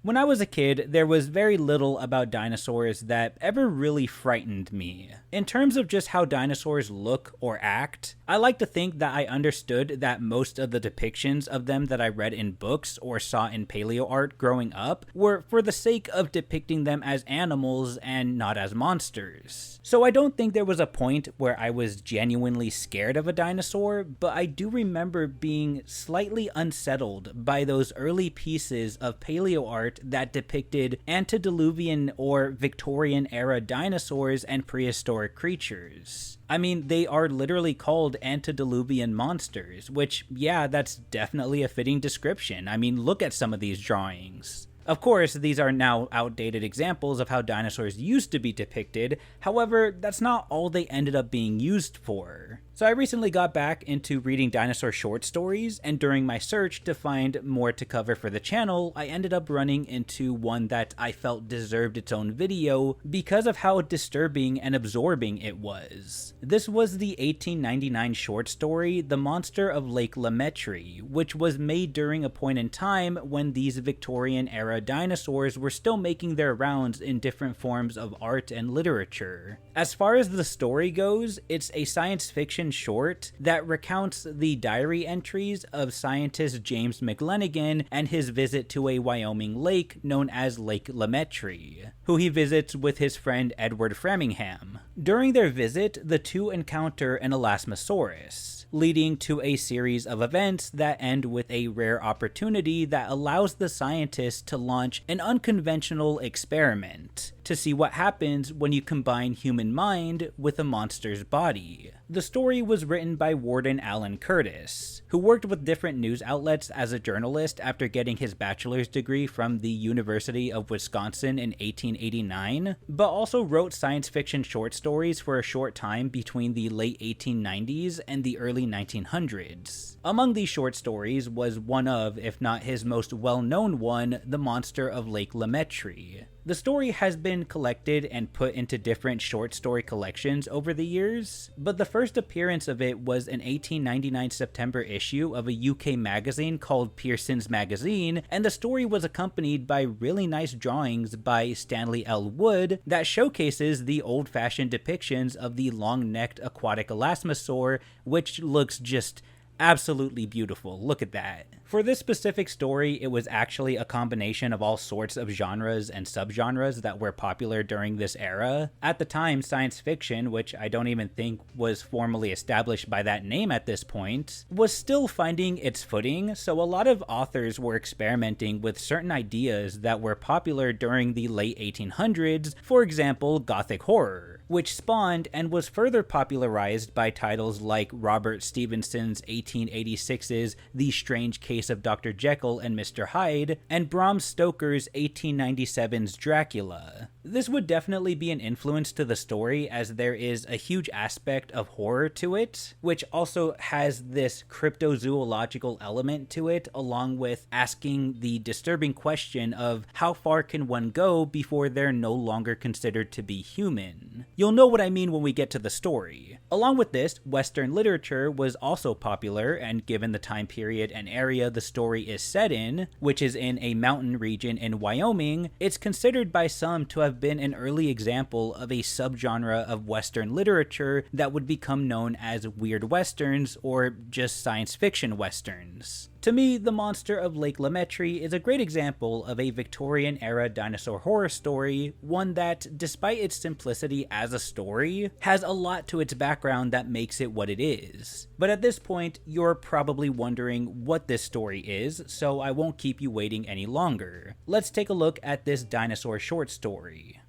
When I was a kid, there was very little about dinosaurs that ever really frightened me. In terms of just how dinosaurs look or act, I like to think that I understood that most of the depictions of them that I read in books or saw in paleo art growing up were for the sake of depicting them as animals and not as monsters. So I don't think there was a point where I was genuinely scared of a dinosaur, but I do remember being slightly unsettled by those early pieces of paleo art that depicted antediluvian or Victorian era dinosaurs and prehistoric creatures. I mean, they are literally called antediluvian monsters, which, yeah, that's definitely a fitting description. I mean, look at some of these drawings. Of course, these are now outdated examples of how dinosaurs used to be depicted, however, that's not all they ended up being used for. So I recently got back into reading dinosaur short stories, and during my search to find more to cover for the channel, I ended up running into one that I felt deserved its own video because of how disturbing and absorbing it was. This was the 1899 short story, The Monster of Lake LaMetrie, which was made during a point in time when these Victorian-era dinosaurs were still making their rounds in different forms of art and literature. As far as the story goes, it's a science fiction short that recounts the diary entries of scientist James McLennigan and his visit to a Wyoming lake known as Lake LaMetrie, who he visits with his friend Edward Framingham. During their visit, the two encounter an Elasmosaurus, leading to a series of events that end with a rare opportunity that allows the scientists to launch an unconventional experiment to see what happens when you combine human mind with a monster's body. The story was written by Warden Alan Curtis, who worked with different news outlets as a journalist after getting his bachelor's degree from the University of Wisconsin in 1889, but also wrote science fiction short stories for a short time between the late 1890s and the early 1900s. Among these short stories was one of, if not his most well-known one, The Monster of Lake LaMetrie. The story has been collected and put into different short story collections over the years, but the first appearance of it was an 1899 September issue of a UK magazine called Pearson's Magazine, and the story was accompanied by really nice drawings by Stanley L. Wood that showcases the old-fashioned depictions of the long-necked aquatic elasmosaur, which looks just absolutely beautiful. Look at that. For this specific story, it was actually a combination of all sorts of genres and subgenres that were popular during this era. At the time, science fiction, which I don't even think was formally established by that name at this point, was still finding its footing, so a lot of authors were experimenting with certain ideas that were popular during the late 1800s, for example, Gothic horror, which spawned and was further popularized by titles like Robert Stevenson's 1886's The Strange Case of Dr. Jekyll and Mr. Hyde, and Bram Stoker's 1897's Dracula. This would definitely be an influence to the story, as there is a huge aspect of horror to it, which also has this cryptozoological element to it, along with asking the disturbing question of how far can one go before they're no longer considered to be human. You'll know what I mean when we get to the story. Along with this, Western literature was also popular, and given the time period and area the story is set in, which is in a mountain region in Wyoming, it's considered by some to have been an early example of a subgenre of Western literature that would become known as weird westerns or just science fiction westerns. To me, The Monster of Lake LaMetrie is a great example of a Victorian-era dinosaur horror story, one that, despite its simplicity as a story, has a lot to its background that makes it what it is. But at this point, you're probably wondering what this story is, so I won't keep you waiting any longer. Let's take a look at this dinosaur short story.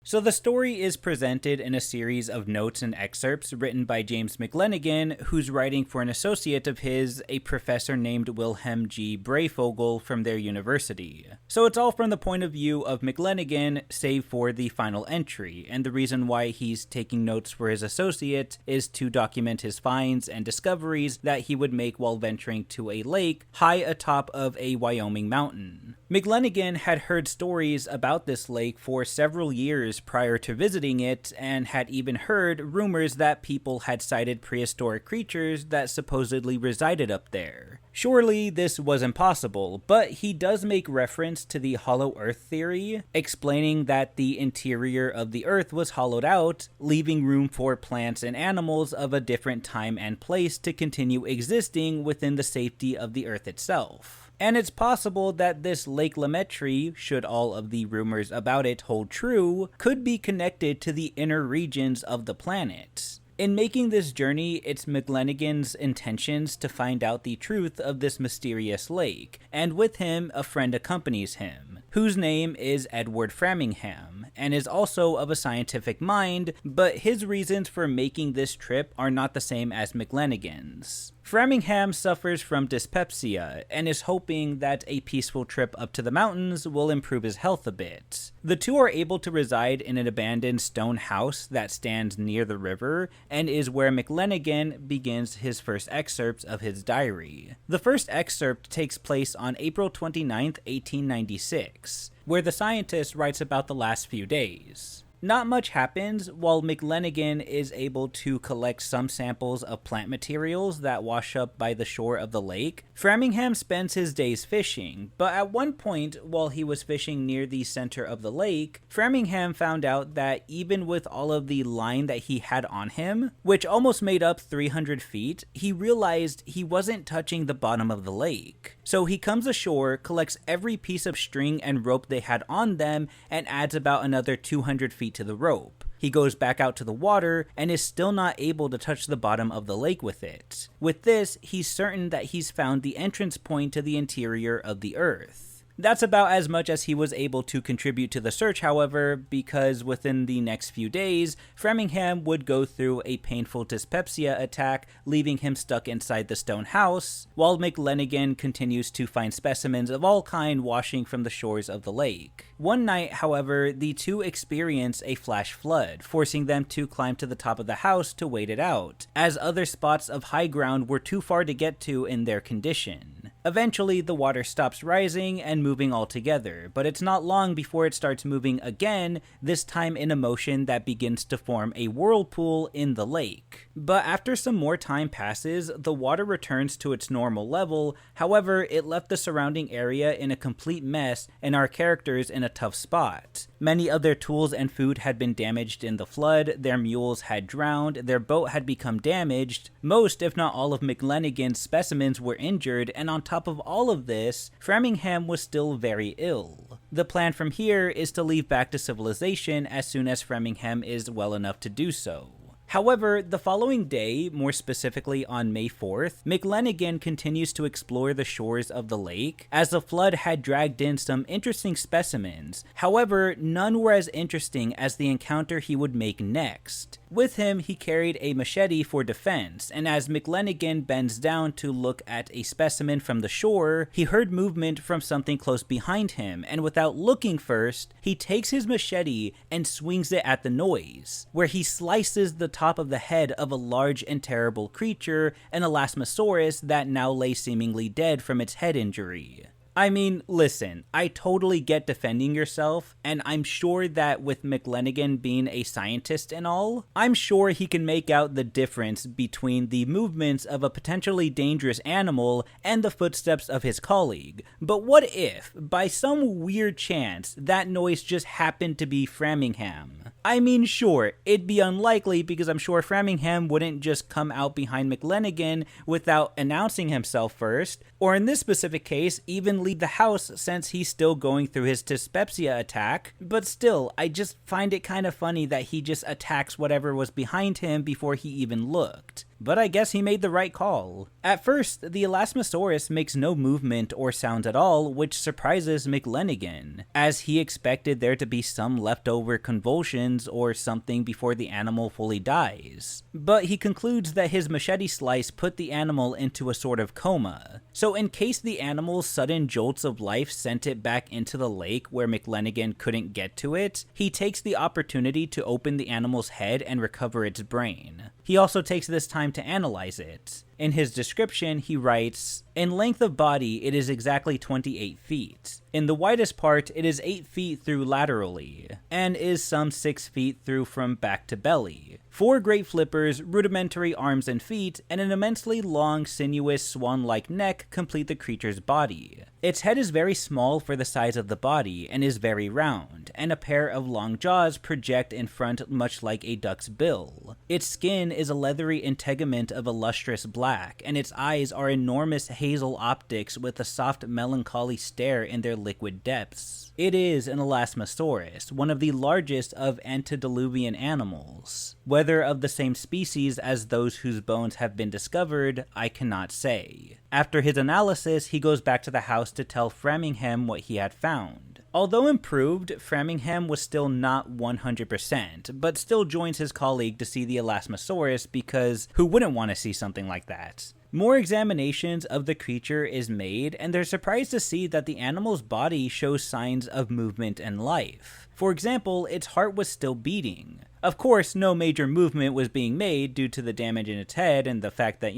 So the story is presented in a series of notes and excerpts written by James McLennigan, who's writing for an associate of his, a professor named Wilhelm G. Breyfogle from their university. So it's all from the point of view of McLennigan, save for the final entry, and the reason why he's taking notes for his associate is to document his finds and discoveries that he would make while venturing to a lake high atop of a Wyoming mountain. McLennigan had heard stories about this lake for several years prior to visiting it, and had even heard rumors that people had sighted prehistoric creatures that supposedly resided up there. Surely this was impossible, but he does make reference to the hollow earth theory, explaining that the interior of the earth was hollowed out, leaving room for plants and animals of a different time and place to continue existing within the safety of the earth itself. And it's possible that this Lake LaMetrie, should all of the rumors about it hold true, could be connected to the inner regions of the planet. In making this journey, it's McLennigan's intentions to find out the truth of this mysterious lake, and with him, a friend accompanies him, whose name is Edward Framingham, and is also of a scientific mind, but his reasons for making this trip are not the same as McLennigan's. Framingham suffers from dyspepsia and is hoping that a peaceful trip up to the mountains will improve his health a bit. The two are able to reside in an abandoned stone house that stands near the river and is where McLennigan begins his first excerpts of his diary. The first excerpt takes place on April 29th, 1896, where the scientist writes about the last few days. Not much happens while McLennigan is able to collect some samples of plant materials that wash up by the shore of the lake. Framingham spends his days fishing, but at one point while he was fishing near the center of the lake, Framingham found out that even with all of the line that he had on him, which almost made up 300 feet, he realized he wasn't touching the bottom of the lake. So he comes ashore, collects every piece of string and rope they had on them, and adds about another 200 feet to the rope. He goes back out to the water and is still not able to touch the bottom of the lake with it. With this, he's certain that he's found the entrance point to the interior of the earth. That's about as much as he was able to contribute to the search, however, because within the next few days, Framingham would go through a painful dyspepsia attack, leaving him stuck inside the stone house, while McLennigan continues to find specimens of all kind washing from the shores of the lake. One night, however, the two experience a flash flood, forcing them to climb to the top of the house to wait it out, as other spots of high ground were too far to get to in their condition. Eventually, the water stops rising and moving altogether, but it's not long before it starts moving again, this time in a motion that begins to form a whirlpool in the lake. But after some more time passes, the water returns to its normal level. However, it left the surrounding area in a complete mess and our characters in a tough spot. Many of their tools and food had been damaged in the flood, their mules had drowned, their boat had become damaged, most if not all of McLennigan's specimens were injured, and on top of all of this, Framingham was still very ill. The plan from here is to leave back to civilization as soon as Framingham is well enough to do so. However, the following day, more specifically on May 4th, McLennigan continues to explore the shores of the lake, as the flood had dragged in some interesting specimens. However, none were as interesting as the encounter he would make next. With him, he carried a machete for defense, and as McLennigan bends down to look at a specimen from the shore, he heard movement from something close behind him, and without looking first, he takes his machete and swings it at the noise, where he slices the top of the head of a large and terrible creature, an Elasmosaurus that now lay seemingly dead from its head injury. I mean, listen, I totally get defending yourself, and I'm sure that with McLennigan being a scientist and all, I'm sure he can make out the difference between the movements of a potentially dangerous animal and the footsteps of his colleague. But what if, by some weird chance, that noise just happened to be Framingham? I mean, sure, it'd be unlikely because I'm sure Framingham wouldn't just come out behind McLennigan without announcing himself first, or in this specific case, even leave the house since he's still going through his dyspepsia attack. But still, I just find it kind of funny that he just attacks whatever was behind him before he even looked. But I guess he made the right call. At first, the Elasmosaurus makes no movement or sound at all, which surprises McLennigan, as he expected there to be some leftover convulsions or something before the animal fully dies. But he concludes that his machete slice put the animal into a sort of coma. So in case the animal's sudden jolts of life sent it back into the lake where McLennigan couldn't get to it, he takes the opportunity to open the animal's head and recover its brain. He also takes this time to analyze it. In his description, he writes, "In length of body, it is exactly 28 feet. In the widest part, it is 8 feet through laterally, and is some 6 feet through from back to belly. 4 great flippers, rudimentary arms and feet, and an immensely long, sinuous, swan-like neck complete the creature's body. Its head is very small for the size of the body, and is very round, and a pair of long jaws project in front much like a duck's bill. Its skin is a leathery integument of a lustrous black, and its eyes are enormous hazel optics with a soft melancholy stare in their liquid depths. It is an Elasmosaurus, one of the largest of antediluvian animals. Whether of the same species as those whose bones have been discovered, I cannot say." After his analysis, he goes back to the house to tell Framingham what he had found. Although improved, Framingham was still not 100%, but still joins his colleague to see the Elasmosaurus because who wouldn't want to see something like that? More examinations of the creature is made, and they're surprised to see that the animal's body shows signs of movement and life. For example, its heart was still beating. Of course, no major movement was being made due to the damage in its head and the fact that,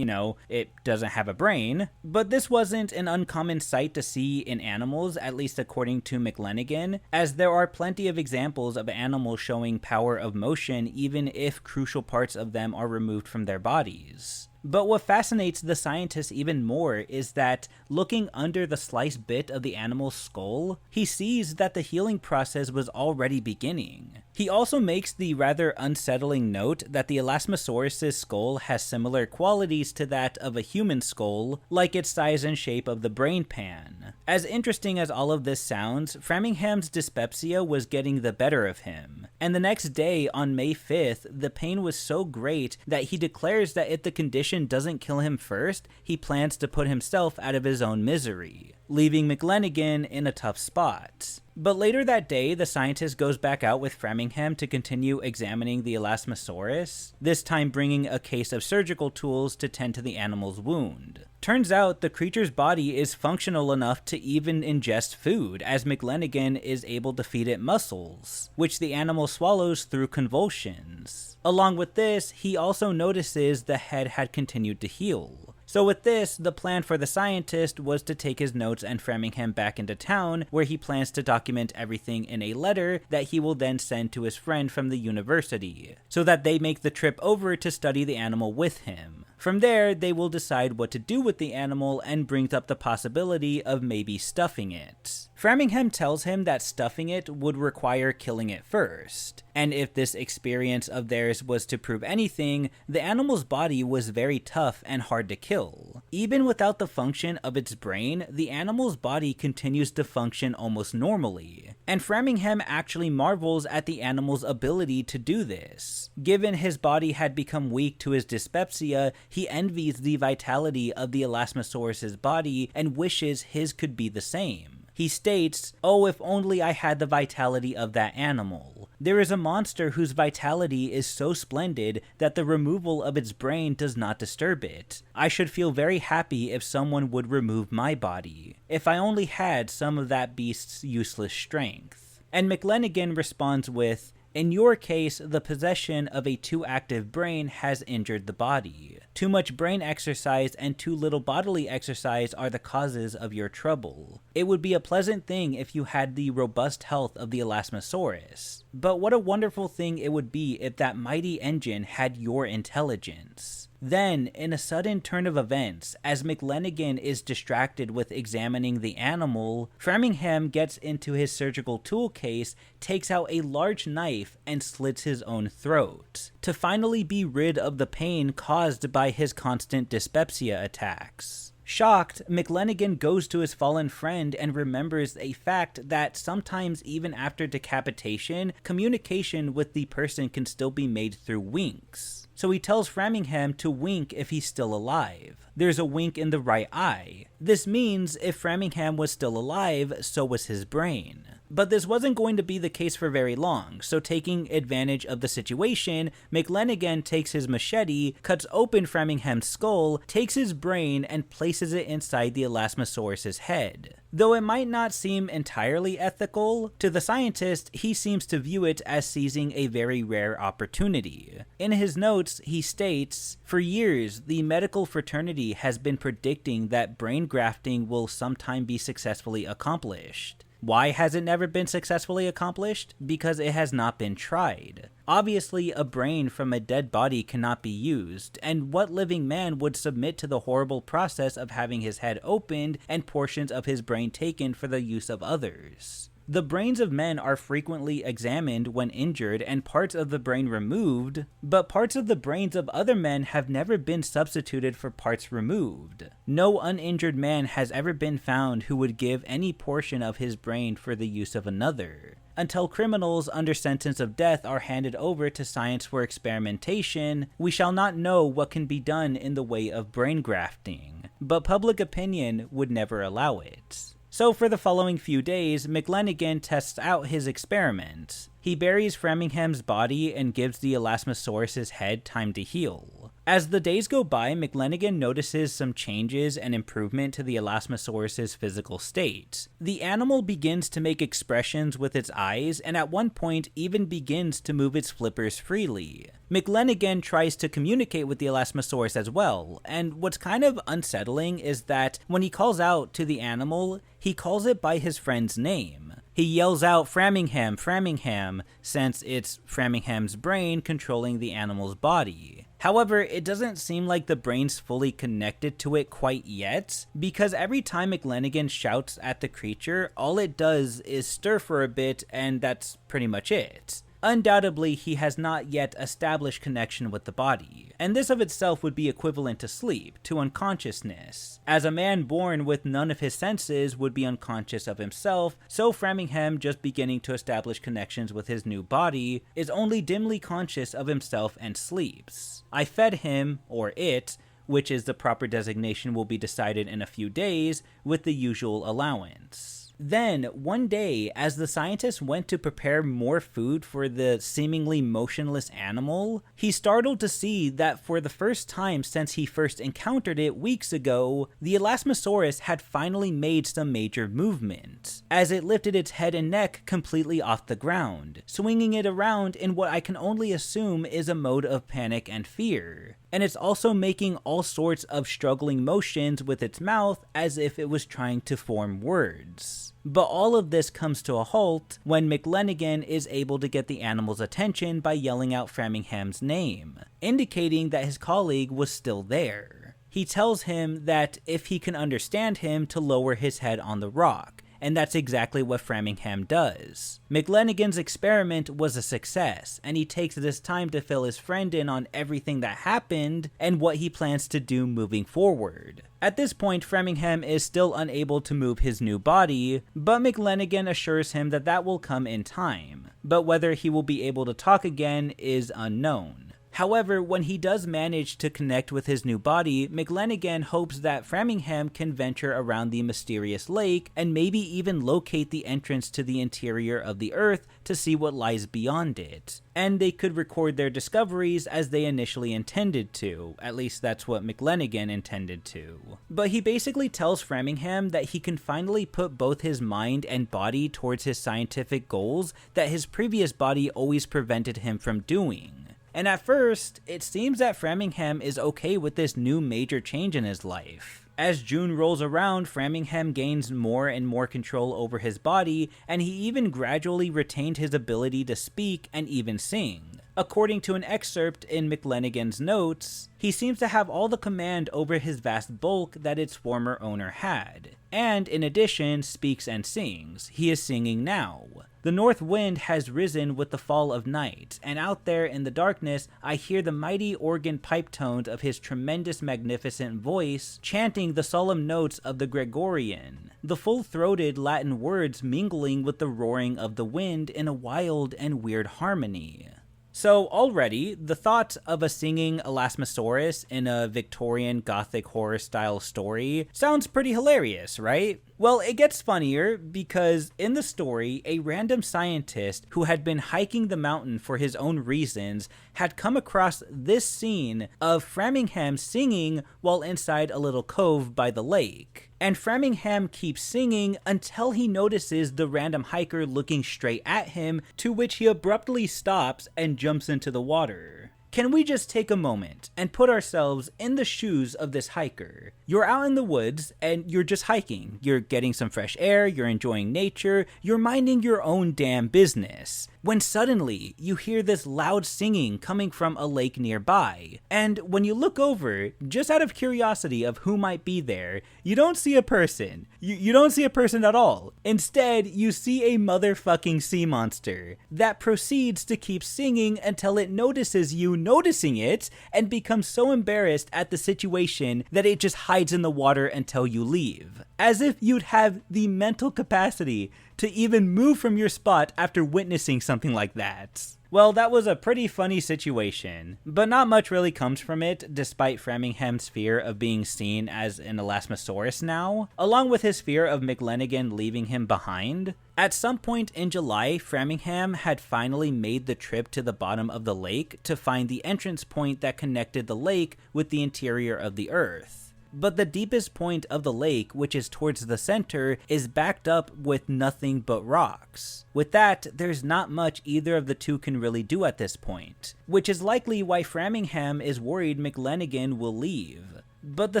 it doesn't have a brain. But this wasn't an uncommon sight to see in animals, at least according to McLennigan, as there are plenty of examples of animals showing power of motion even if crucial parts of them are removed from their bodies. But what fascinates the scientists even more is that, looking under the sliced bit of the animal's skull, he sees that the healing process was already beginning. He also makes the rather unsettling note that the Elasmosaurus' skull has similar qualities to that of a human skull, like its size and shape of the brain pan. As interesting as all of this sounds, Framingham's dyspepsia was getting the better of him, and the next day, on May 5th, the pain was so great that he declares that if the condition doesn't kill him first, he plans to put himself out of his own misery, leaving McLennigan in a tough spot. But later that day, the scientist goes back out with Framingham to continue examining the Elasmosaurus, this time bringing a case of surgical tools to tend to the animal's wound. Turns out the creature's body is functional enough to even ingest food, as McLennigan is able to feed it mussels, which the animal swallows through convulsions. Along with this, he also notices the head had continued to heal. So with this, the plan for the scientist was to take his notes and Framingham back into town, where he plans to document everything in a letter that he will then send to his friend from the university, so that they make the trip over to study the animal with him. From there, they will decide what to do with the animal and brings up the possibility of maybe stuffing it. Framingham tells him that stuffing it would require killing it first, and if this experience of theirs was to prove anything, the animal's body was very tough and hard to kill. Even without the function of its brain, the animal's body continues to function almost normally, and Framingham actually marvels at the animal's ability to do this. Given his body had become weak to his dyspepsia, he envies the vitality of the Elasmosaurus' body and wishes his could be the same. He states, "Oh, if only I had the vitality of that animal. There is a monster whose vitality is so splendid that the removal of its brain does not disturb it. I should feel very happy if someone would remove my body. If I only had some of that beast's useless strength." And McLennigan responds with, "In your case, the possession of a too active brain has injured the body. Too much brain exercise and too little bodily exercise are the causes of your trouble. It would be a pleasant thing if you had the robust health of the Elasmosaurus. But what a wonderful thing it would be if that mighty engine had your intelligence." Then, in a sudden turn of events, as McLennigan is distracted with examining the animal, Framingham gets into his surgical tool case, takes out a large knife, and slits his own throat, to finally be rid of the pain caused by his constant dyspepsia attacks. Shocked, McLennigan goes to his fallen friend and remembers a fact that sometimes even after decapitation, communication with the person can still be made through winks. So he tells Framingham to wink if he's still alive. There's a wink in the right eye. This means if Framingham was still alive, so was his brain. But this wasn't going to be the case for very long, so taking advantage of the situation, McLennigan takes his machete, cuts open Framingham's skull, takes his brain, and places it inside the Elasmosaurus's head. Though it might not seem entirely ethical, to the scientist, he seems to view it as seizing a very rare opportunity. In his notes, he states, "For years, the medical fraternity has been predicting that brain grafting will sometime be successfully accomplished. Why has it never been successfully accomplished? Because it has not been tried. Obviously, a brain from a dead body cannot be used, and what living man would submit to the horrible process of having his head opened and portions of his brain taken for the use of others? The brains of men are frequently examined when injured and parts of the brain removed, but parts of the brains of other men have never been substituted for parts removed. No uninjured man has ever been found who would give any portion of his brain for the use of another. Until criminals under sentence of death are handed over to science for experimentation, we shall not know what can be done in the way of brain grafting, but public opinion would never allow it." So for the following few days, McLennigan tests out his experiment. He buries Framingham's body and gives the Elasmosaurus's head time to heal. As the days go by, McLennigan notices some changes and improvement to the Elasmosaurus's physical state. The animal begins to make expressions with its eyes, and at one point even begins to move its flippers freely. McLennigan tries to communicate with the Elasmosaurus as well, and what's kind of unsettling is that when he calls out to the animal, he calls it by his friend's name. He yells out Framingham, Framingham, since it's Framingham's brain controlling the animal's body. However, it doesn't seem like the brain's fully connected to it quite yet, because every time McLennigan shouts at the creature, all it does is stir for a bit, and that's pretty much it. Undoubtedly, he has not yet established connection with the body, and this of itself would be equivalent to sleep, to unconsciousness. As a man born with none of his senses would be unconscious of himself, so Framingham, just beginning to establish connections with his new body, is only dimly conscious of himself and sleeps. I fed him, or it, which is the proper designation will be decided in a few days, with the usual allowance. Then, one day, as the scientist went to prepare more food for the seemingly motionless animal, he startled to see that for the first time since he first encountered it weeks ago, the Elasmosaurus had finally made some major movement, as it lifted its head and neck completely off the ground, swinging it around in what I can only assume is a mode of panic and fear. And it's also making all sorts of struggling motions with its mouth as if it was trying to form words. But all of this comes to a halt when McLennigan is able to get the animal's attention by yelling out Framingham's name, indicating that his colleague was still there. He tells him that if he can understand him to lower his head on the rock, and that's exactly what Framingham does. McLennigan's experiment was a success, and he takes this time to fill his friend in on everything that happened and what he plans to do moving forward. At this point, Framingham is still unable to move his new body, but McLennigan assures him that that will come in time, but whether he will be able to talk again is unknown. However, when he does manage to connect with his new body, McLennigan hopes that Framingham can venture around the mysterious lake and maybe even locate the entrance to the interior of the Earth to see what lies beyond it. And they could record their discoveries as they initially intended to, at least that's what McLennigan intended to. But he basically tells Framingham that he can finally put both his mind and body towards his scientific goals that his previous body always prevented him from doing. And at first, it seems that Framingham is okay with this new major change in his life. As June rolls around, Framingham gains more and more control over his body, and he even gradually retained his ability to speak and even sing. According to an excerpt in McLennigan's notes, he seems to have all the command over his vast bulk that its former owner had, and in addition speaks and sings. He is singing now. The north wind has risen with the fall of night, and out there in the darkness I hear the mighty organ pipe tones of his tremendous magnificent voice chanting the solemn notes of the Gregorian, the full-throated Latin words mingling with the roaring of the wind in a wild and weird harmony. So already, the thought of a singing Elasmosaurus in a Victorian Gothic horror style story sounds pretty hilarious, right? Well, it gets funnier because in the story, a random scientist who had been hiking the mountain for his own reasons had come across this scene of Framingham singing while inside a little cove by the lake. And Framingham keeps singing until he notices the random hiker looking straight at him, to which he abruptly stops and jumps into the water. Can we just take a moment and put ourselves in the shoes of this hiker? You're out in the woods and you're just hiking. You're getting some fresh air, you're enjoying nature, you're minding your own damn business. When suddenly you hear this loud singing coming from a lake nearby. And when you look over, just out of curiosity of who might be there, you don't see a person. You don't see a person at all. Instead, you see a motherfucking sea monster that proceeds to keep singing until it notices you noticing it and becomes so embarrassed at the situation that it just hides in the water until you leave. As if you'd have the mental capacity to even move from your spot after witnessing something like that. Well, that was a pretty funny situation, but not much really comes from it, despite Framingham's fear of being seen as an Elasmosaurus now, along with his fear of McLennigan leaving him behind. At some point in July, Framingham had finally made the trip to the bottom of the lake to find the entrance point that connected the lake with the interior of the Earth. But the deepest point of the lake, which is towards the center, is backed up with nothing but rocks. With that, there's not much either of the two can really do at this point, which is likely why Framingham is worried McLennigan will leave. But the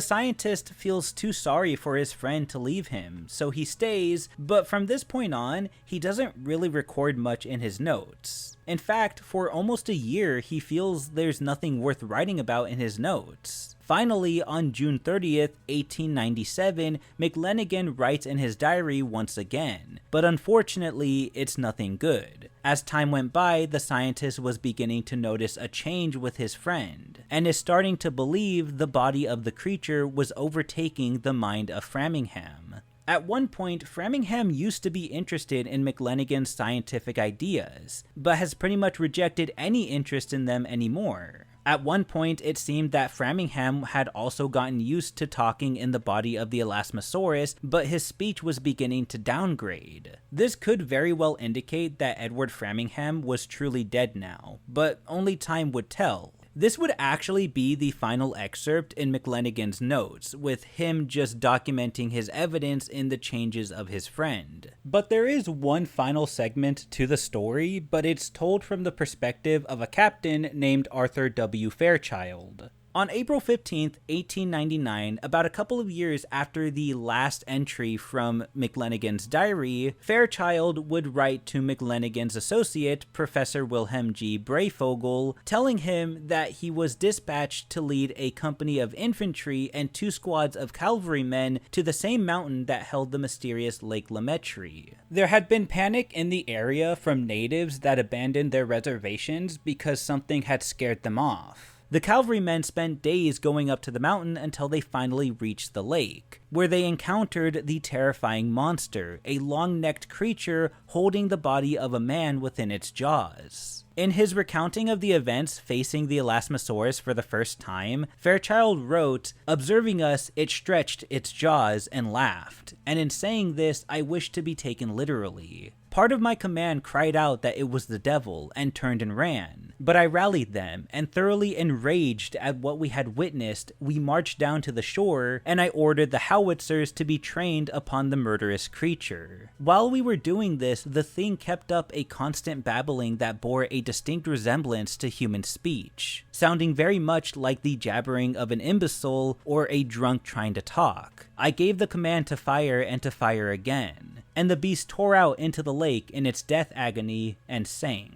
scientist feels too sorry for his friend to leave him, so he stays, but from this point on, he doesn't really record much in his notes. In fact, for almost a year, he feels there's nothing worth writing about in his notes. Finally, on June 30th, 1897, McLennigan writes in his diary once again, but unfortunately, it's nothing good. As time went by, the scientist was beginning to notice a change with his friend, and is starting to believe the body of the creature was overtaking the mind of Framingham. At one point, Framingham used to be interested in McLennigan's scientific ideas, but has pretty much rejected any interest in them anymore. At one point, it seemed that Framingham had also gotten used to talking in the body of the Elasmosaurus, but his speech was beginning to downgrade. This could very well indicate that Edward Framingham was truly dead now, but only time would tell. This would actually be the final excerpt in McLennigan's notes, with him just documenting his evidence in the changes of his friend. But there is one final segment to the story, but it's told from the perspective of a captain named Arthur W. Fairchild. On April 15th, 1899, about a couple of years after the last entry from McLennigan's diary, Fairchild would write to McLennigan's associate, Professor Wilhelm G. Breyfogle, telling him that he was dispatched to lead a company of infantry and 2 squads of cavalrymen to the same mountain that held the mysterious Lake LaMetrie. There had been panic in the area from natives that abandoned their reservations because something had scared them off. The cavalrymen spent days going up to the mountain until they finally reached the lake, where they encountered the terrifying monster, a long-necked creature holding the body of a man within its jaws. In his recounting of the events facing the Elasmosaurus for the first time, Fairchild wrote, "Observing us, it stretched its jaws and laughed, and in saying this, I wished to be taken literally. Part of my command cried out that it was the devil and turned and ran. But I rallied them, and thoroughly enraged at what we had witnessed, we marched down to the shore, and I ordered the howitzers to be trained upon the murderous creature. While we were doing this, the thing kept up a constant babbling that bore a distinct resemblance to human speech, sounding very much like the jabbering of an imbecile or a drunk trying to talk. I gave the command to fire and to fire again, and the beast tore out into the lake in its death agony and sank."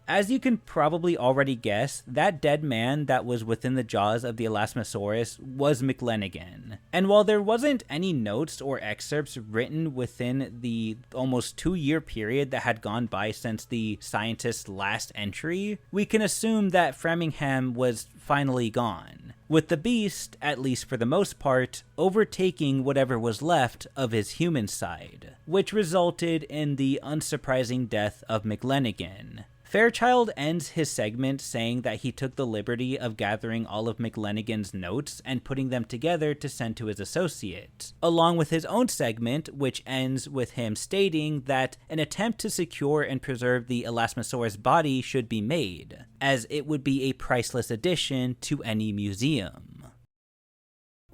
As you can probably already guess, that dead man that was within the jaws of the Elasmosaurus was McLennigan. And while there wasn't any notes or excerpts written within the almost 2-year period that had gone by since the scientist's last entry, we can assume that Framingham was finally gone, with the beast, at least for the most part, overtaking whatever was left of his human side, which resulted in the unsurprising death of McLennigan. Fairchild ends his segment saying that he took the liberty of gathering all of McLennigan's notes and putting them together to send to his associate, along with his own segment, which ends with him stating that an attempt to secure and preserve the Elasmosaurus body should be made, as it would be a priceless addition to any museum.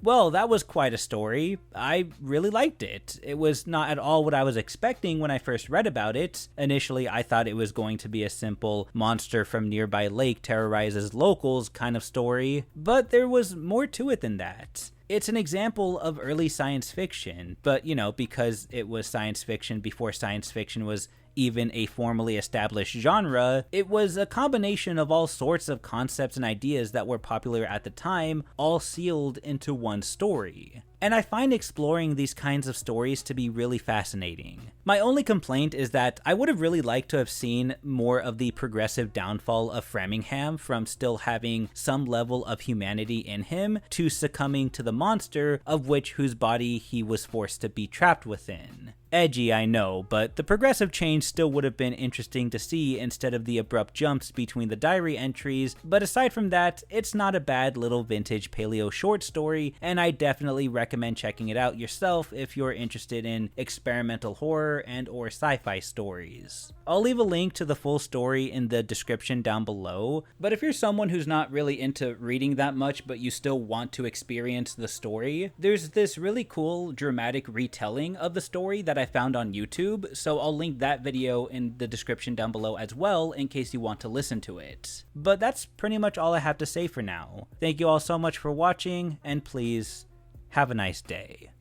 Well, that was quite a story. I really liked it. It was not at all what I was expecting when I first read about it. Initially, I thought it was going to be a simple monster from nearby lake terrorizes locals kind of story, but there was more to it than that. It's an example of early science fiction, but because it was science fiction before science fiction was even a formally established genre, it was a combination of all sorts of concepts and ideas that were popular at the time, all sealed into one story. And I find exploring these kinds of stories to be really fascinating. My only complaint is that I would have really liked to have seen more of the progressive downfall of Framingham, from still having some level of humanity in him to succumbing to the monster of whose body he was forced to be trapped within. Edgy, I know, but the progressive change still would have been interesting to see instead of the abrupt jumps between the diary entries, but aside from that, it's not a bad little vintage paleo short story, and I definitely recommend checking it out yourself if you're interested in experimental horror and or sci-fi stories. I'll leave a link to the full story in the description down below, but if you're someone who's not really into reading that much but you still want to experience the story, there's this really cool dramatic retelling of the story that I found on YouTube, so I'll link that video in the description down below as well in case you want to listen to it. But that's pretty much all I have to say for now. Thank you all so much for watching, and please have a nice day.